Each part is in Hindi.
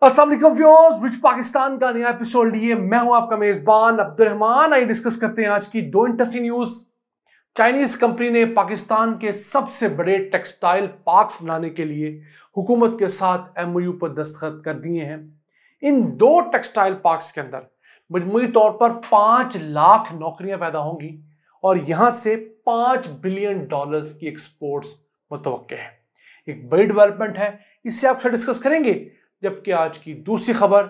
अस्सलाम वालेकुम व्यूअर्स, विच पाकिस्तान का नया एपिसोड लिए मैं हूं आपका मेजबान अब्दुल रहमान। आइए डिस्कस करते हैं आज की दो इंटरेस्टिंग न्यूज। चाइनीज कंपनी ने पाकिस्तान के सबसे बड़े टेक्सटाइल पार्क्स बनाने के लिए हुकूमत के साथ एमओयू पर दस्तखत कर दिए हैं। इन दो टेक्सटाइल पार्क्स के अंदर मजमूई तौर पर 5 लाख नौकरियां पैदा होंगी और यहां से $5 बिलियन की एक्सपोर्ट्स मुतवक्के है। एक बड़ी डेवलपमेंट है, इससे आपसे डिस्कस करेंगे। जबकि आज की दूसरी खबर,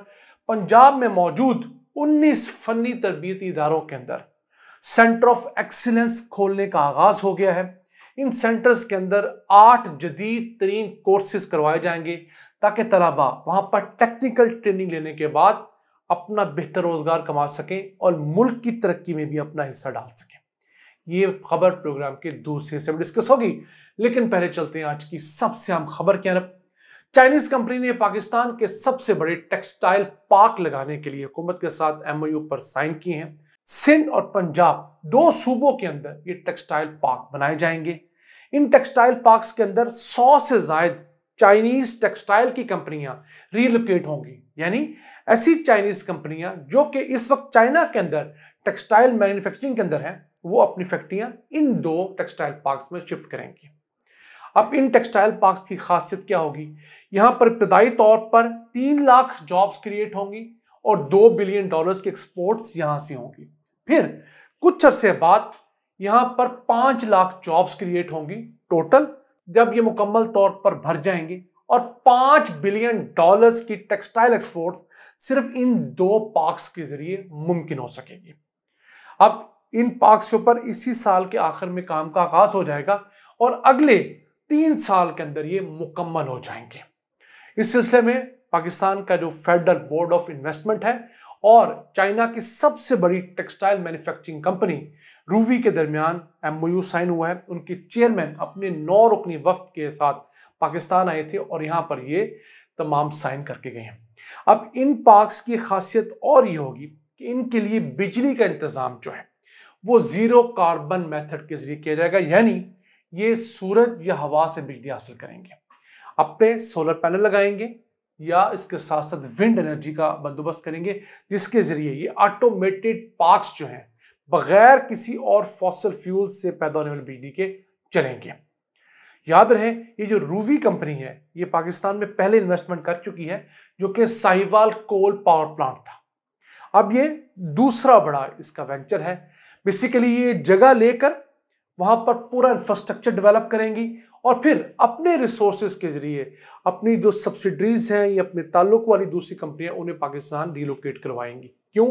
पंजाब में मौजूद 19 फनी तरबियती इदारों के अंदर सेंटर ऑफ एक्सीलेंस खोलने का आगाज हो गया है। इन सेंटर्स के अंदर 8 जदीद तरीन कोर्सेज करवाए जाएंगे ताकि तलबा वहां पर टेक्निकल ट्रेनिंग लेने के बाद अपना बेहतर रोजगार कमा सकें और मुल्क की तरक्की में भी अपना हिस्सा डाल सकें। ये खबर प्रोग्राम के दूसरे हिस्से में डिस्कस होगी, लेकिन पहले चलते हैं आज की सबसे अहम खबर की तरफ। चाइनीज कंपनी ने पाकिस्तान के सबसे बड़े टेक्सटाइल पार्क लगाने के लिए हुकूमत के साथ एमओयू पर साइन किए हैं। सिंध और पंजाब दो सूबों के अंदर ये टेक्सटाइल पार्क बनाए जाएंगे। इन टेक्सटाइल पार्क्स के अंदर 100 से ज्यादा चाइनीज टेक्सटाइल की कंपनियां रिलोकेट होंगी, यानी ऐसी चाइनीज कंपनियां जो कि इस वक्त चाइना के अंदर टेक्सटाइल मैन्युफैक्चरिंग के अंदर हैं, वो अपनी फैक्ट्रियां इन दो टेक्सटाइल पार्क्स में शिफ्ट करेंगी। अब इन टेक्सटाइल पार्क्स की खासियत क्या होगी? यहां पर इब्तदाई तौर पर 3 लाख जॉब्स क्रिएट होंगी और $2 बिलियन की एक्सपोर्ट्स यहां से होंगी। फिर कुछ अरसे बाद यहां पर 5 लाख जॉब्स क्रिएट होंगी टोटल, जब ये मुकम्मल तौर पर भर जाएंगे, और $5 बिलियन की टेक्सटाइल एक्सपोर्ट्स सिर्फ इन दो पार्क्स के जरिए मुमकिन हो सकेगी। अब इन पार्क्स के ऊपर इसी साल के आखिर में काम का आगाज हो जाएगा और अगले 3 साल के अंदर ये मुकम्मल हो जाएंगे। इस सिलसिले में पाकिस्तान का जो फेडरल बोर्ड ऑफ इन्वेस्टमेंट है और चाइना की सबसे बड़ी टेक्सटाइल मैन्युफैक्चरिंग कंपनी रूवी के दरमियान एमओयू साइन हुआ है। उनके चेयरमैन अपने 9 रुकनी वफ्द के साथ पाकिस्तान आए थे और यहां पर ये तमाम साइन करके गए हैं। अब इन पार्क्स की खासियत और ये होगी कि इनके लिए बिजली का इंतजाम जो है वो जीरो कार्बन मेथड के जरिए किया जाएगा, यानी ये सूरज या हवा से बिजली हासिल करेंगे। अपने सोलर पैनल लगाएंगे या इसके साथ साथ विंड एनर्जी का बंदोबस्त करेंगे, जिसके जरिए ये ऑटोमेटेड पार्क्स जो हैं बगैर किसी और फॉसिल फ्यूल से पैदा होने वाली बिजली के चलेंगे। याद रहे, ये जो रूवी कंपनी है ये पाकिस्तान में पहले इन्वेस्टमेंट कर चुकी है, जो कि साहिवाल कोल पावर प्लांट था। अब ये दूसरा बड़ा इसका वेंचर है। बेसिकली ये जगह लेकर वहां पर पूरा इंफ्रास्ट्रक्चर डेवलप करेंगी और फिर अपने रिसोर्सेज के जरिए अपनी जो सब्सिडरीज हैं या अपने ताल्लुक वाली दूसरी कंपनियां उन्हें पाकिस्तान रिलोकेट करवाएंगी। क्यों?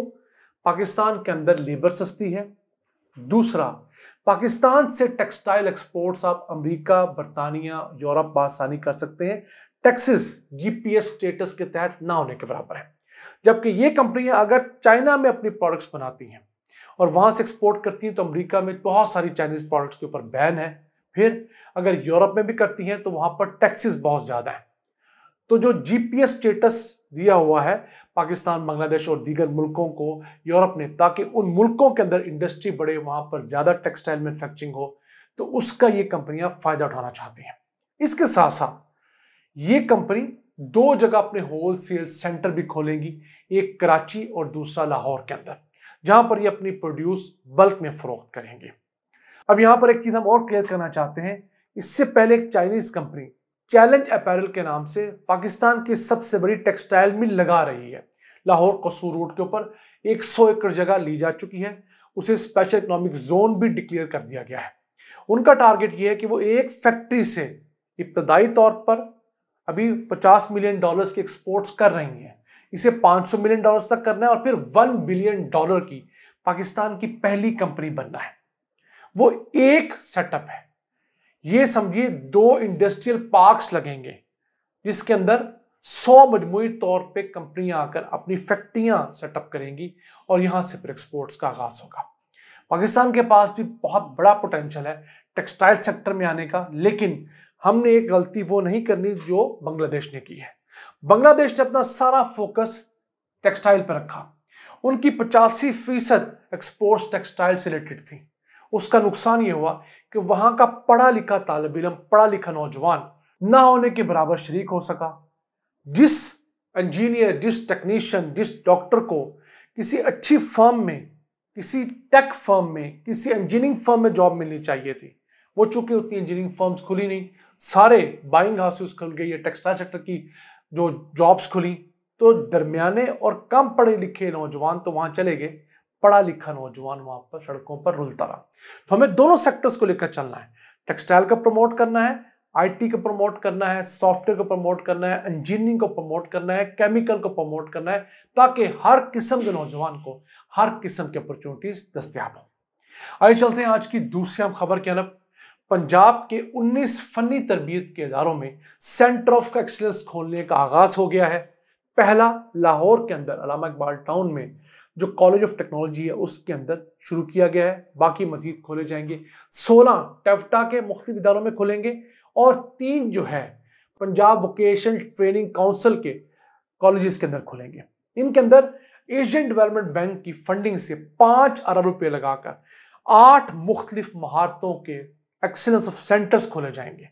पाकिस्तान के अंदर लेबर सस्ती है। दूसरा, पाकिस्तान से टेक्सटाइल एक्सपोर्ट्स आप अमेरिका, बरतानिया, यूरोप आसानी कर सकते हैं। टैक्सेस जीपीएस स्टेटस के तहत ना होने के बराबर है। जबकि ये कंपनियां अगर चाइना में अपनी प्रोडक्ट्स बनाती हैं और वहां से एक्सपोर्ट करती हैं तो अमेरिका में बहुत सारी चाइनीज प्रोडक्ट्स के ऊपर बैन है। फिर अगर यूरोप में भी करती हैं तो वहां पर टैक्सेस बहुत ज्यादा है। तो जो जीपीएस स्टेटस दिया हुआ है पाकिस्तान, बांग्लादेश और दीगर मुल्कों को यूरोप ने, ताकि उन मुल्कों के अंदर इंडस्ट्री बढ़े, वहां पर ज्यादा टेक्सटाइल मैन्युफैक्चरिंग हो, तो उसका ये कंपनियां फायदा उठाना चाहती हैं। इसके साथ साथ ये कंपनी 2 जगह अपने होलसेल सेंटर भी खोलेंगी, एक कराची और दूसरा लाहौर के अंदर, जहां पर ये अपनी प्रोड्यूस बल्क में फरोख्त करेंगे। अब यहां पर एक चीज हम और क्लियर करना चाहते हैं। इससे पहले एक चाइनीज कंपनी चैलेंज अपैरल के नाम से पाकिस्तान की सबसे बड़ी टेक्सटाइल मिल लगा रही है। लाहौर कसूर रोड के ऊपर 100 एकड़ जगह ली जा चुकी है, उसे स्पेशल इकोनॉमिक जोन भी डिक्लेयर कर दिया गया है। उनका टारगेट यह है कि वो एक फैक्ट्री से इब्तदाई तौर पर अभी $50 मिलियन की एक्सपोर्ट्स कर रही हैं, इसे $500 मिलियन तक करना है और फिर $1 बिलियन की पाकिस्तान की पहली कंपनी बनना है। वो एक सेटअप है। ये समझिए 2 इंडस्ट्रियल पार्क्स लगेंगे जिसके अंदर 100 मजमूई तौर पे कंपनियां आकर अपनी फैक्ट्रियां सेटअप करेंगी और यहां से फिर एक्सपोर्ट्स का आगाज होगा। पाकिस्तान के पास भी बहुत बड़ा पोटेंशियल है टेक्सटाइल सेक्टर में आने का, लेकिन हमने एक गलती वो नहीं करनी जो बांग्लादेश ने की है। बांग्लादेश ने अपना सारा फोकस टेक्सटाइल पर रखा। उनकी 85% एक्सपोर्ट्स टेक्सटाइल से रिलेटेड थी। उसका नुकसान ये हुआ कि वहां का पढ़ा लिखा तालिब इल्म, पढ़ा लिखा नौजवान ना होने के बराबर शरीक हो सका। जिस इंजीनियर, जिस टेक्नीशियन, जिस डॉक्टर को किसी अच्छी फर्म में, किसी टेक फर्म में, किसी इंजीनियरिंग फर्म में जॉब मिलनी चाहिए थी, वो चूंकि उतनी इंजीनियरिंग फर्म्स खुली नहीं, सारे बाइंग हाउसेस खुल गए, ये टेक्सटाइल सेक्टर की जो जॉब्स खुली, तो दरमियाने और कम पढ़े लिखे नौजवान तो वहां चले गए, पढ़ा लिखा नौजवान वहां पर सड़कों पर रुलता रहा। तो हमें दोनों सेक्टर्स को लेकर चलना है, टेक्सटाइल का प्रमोट करना है, आईटी को प्रमोट करना है, सॉफ्टवेयर को प्रमोट करना है, इंजीनियरिंग को प्रमोट करना है, केमिकल को प्रमोट करना है, ताकि हर किस्म के नौजवान को हर किस्म की अपॉर्चुनिटीज दस्तयाब हो। आइए चलते हैं आज की दूसरी हम खबर की तरफ। पंजाब के 19 फनी तरबियत के इदारों में सेंटर ऑफ एक्सीलेंस खोलने का आगाज हो गया है। पहला लाहौर के अंदर अल्लामा इकबाल टाउन में जो कॉलेज ऑफ टेक्नोलॉजी है उसके अंदर शुरू किया गया है, बाकी मजीद खोले जाएंगे। 16 टेफ्टा के मुख्तलिफ इदारों में खोलेंगे और 3 जो है पंजाब वोकेशनल ट्रेनिंग काउंसिल के कॉलेजेस के अंदर खोलेंगे। इनके अंदर एशियन डेवलपमेंट बैंक की फंडिंग से 5 अरब रुपए लगाकर 8 मुख्तलिफ महारतों के एक्सीलेंस ऑफ सेंटर्स खोले जाएंगे।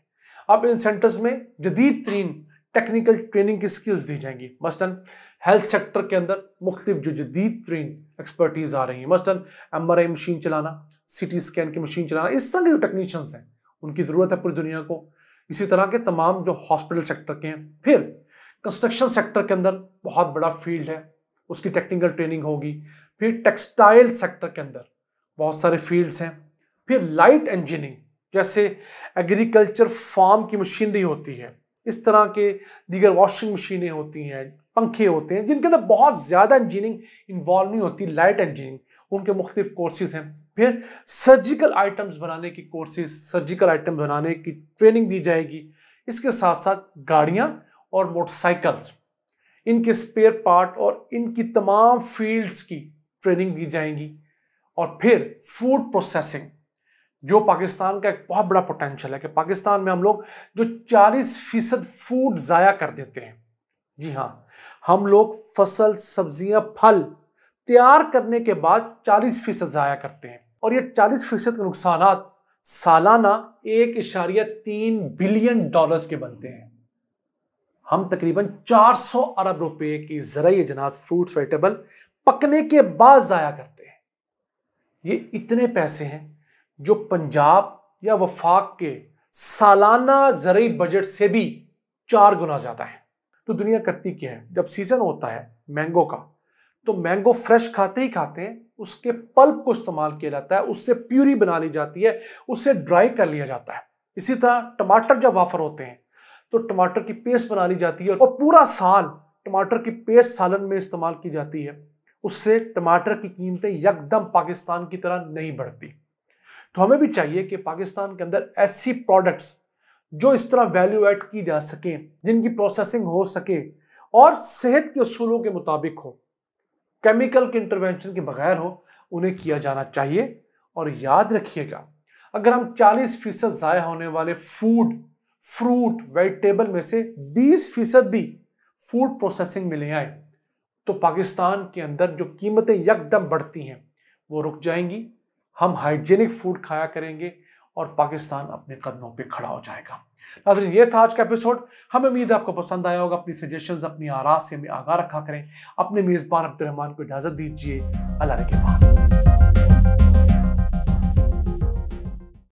अब इन सेंटर्स में जदीद तरीन टेक्निकल ट्रेनिंग की स्किल्स दी जाएंगी। मसलन हेल्थ सेक्टर के अंदर मुख्तलिफ जो जदीद तरीन एक्सपर्टीज आ रही है, मसलन MRI मशीन चलाना, CT स्कैन की मशीन चलाना, इस तरह के जो टेक्नीशियंस हैं उनकी ज़रूरत है पूरी दुनिया को। इसी तरह के तमाम जो हॉस्पिटल सेक्टर के हैं। फिर कंस्ट्रक्शन सेक्टर के अंदर बहुत बड़ा फील्ड है, उसकी टेक्निकल ट्रेनिंग होगी। फिर टेक्सटाइल सेक्टर के अंदर बहुत सारे फील्ड्स हैं। फिर लाइट इंजीनियरिंग, जैसे एग्रीकल्चर फार्म की मशीनरी होती है, इस तरह के दीगर वॉशिंग मशीनें होती हैं, पंखे होते हैं, जिनके अंदर बहुत ज़्यादा इंजीनियरिंग इन्वॉल्व नहीं होती, लाइट इंजीनियरिंग, उनके मुख्तलिफ कोर्सेज हैं। फिर सर्जिकल आइटम्स बनाने की कोर्सेज, सर्जिकल आइटम बनाने की ट्रेनिंग दी जाएगी। इसके साथ साथ गाड़ियाँ और मोटरसाइकिल्स, इनके स्पेयर पार्ट और इनकी तमाम फील्ड्स की ट्रेनिंग दी जाएगी। और फिर फूड प्रोसेसिंग, जो पाकिस्तान का एक बहुत बड़ा पोटेंशियल है कि पाकिस्तान में हम लोग जो 40% फूड ज़ाया कर देते हैं। जी हाँ, हम लोग फसल, सब्जियां, फल तैयार करने के बाद 40% ज़ाया करते हैं और ये 40% के नुकसानात सालाना 1.3 बिलियन डॉलर्स के बनते हैं। हम तकरीबन 400 अरब रुपए की ज़राई अजनास, फ्रूट्स, वेजिटेबल पकने के बाद ज़ाया करते हैं। ये इतने पैसे हैं जो पंजाब या वफाक के सालाना ज़राई बजट से भी 4 गुना ज़्यादा है। तो दुनिया करती क्या है, जब सीज़न होता है मैंगो का, तो मैंगो फ्रेश खाते ही खाते हैं उसके पल्प को इस्तेमाल किया जाता है, उससे प्यूरी बना ली जाती है, उससे ड्राई कर लिया जाता है। इसी तरह टमाटर जब वाफर होते हैं तो टमाटर की पेस्ट बना ली जाती है और पूरा साल टमाटर की पेस्ट सालन में इस्तेमाल की जाती है। उससे टमाटर की कीमतें यकदम पाकिस्तान की तरह नहीं बढ़ती। तो हमें भी चाहिए कि पाकिस्तान के अंदर ऐसी प्रोडक्ट्स जो इस तरह वैल्यू ऐड की जा सके, जिनकी प्रोसेसिंग हो सके और सेहत के उसूलों के मुताबिक हो, केमिकल के इंटरवेंशन के बगैर हो, उन्हें किया जाना चाहिए। और याद रखिएगा, अगर हम 40% ज़ाया होने वाले फूड, फ्रूट, वेजिटेबल में से 20% भी फूड प्रोसेसिंग में ले आए तो पाकिस्तान के अंदर जो कीमतें यकदम बढ़ती हैं वो रुक जाएंगी। हम हाइजीनिक फूड खाया करेंगे और पाकिस्तान अपने कदमों पे खड़ा हो जाएगा। नाज़रीन, ये था आज का एपिसोड। हमें उम्मीद है आपको पसंद आया होगा। अपनी सजेशंस, अपनी आरा से हमें आगाह रखा करें। अपने मेज़बान अब्दुल रहमान को इजाज़त दीजिए। अल्लाह के बाद।